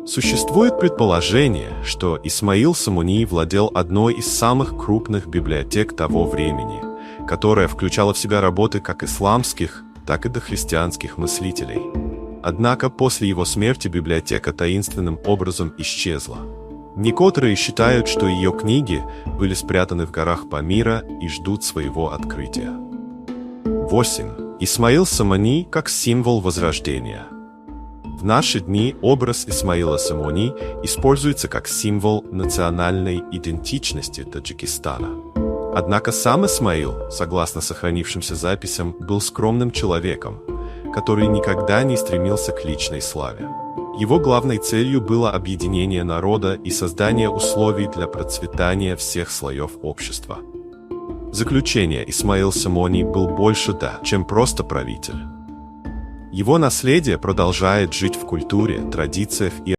Существует предположение, что Исмаил Самуни владел одной из самых крупных библиотек того времени, которая включала в себя работы как исламских, так и дохристианских мыслителей. Однако после его смерти библиотека таинственным образом исчезла. Некоторые считают, что ее книги были спрятаны в горах Памира и ждут своего открытия. 8. Исмаил Самуни как символ возрождения. В наши дни образ Исмаила Самуни используется как символ национальной идентичности Таджикистана. Однако сам Исмаил, согласно сохранившимся записям, был скромным человеком, который никогда не стремился к личной славе. Его главной целью было объединение народа и создание условий для процветания всех слоев общества. Заключение: Исмаил Самуни был больше, чем просто правитель. Его наследие продолжает жить в культуре, традициях и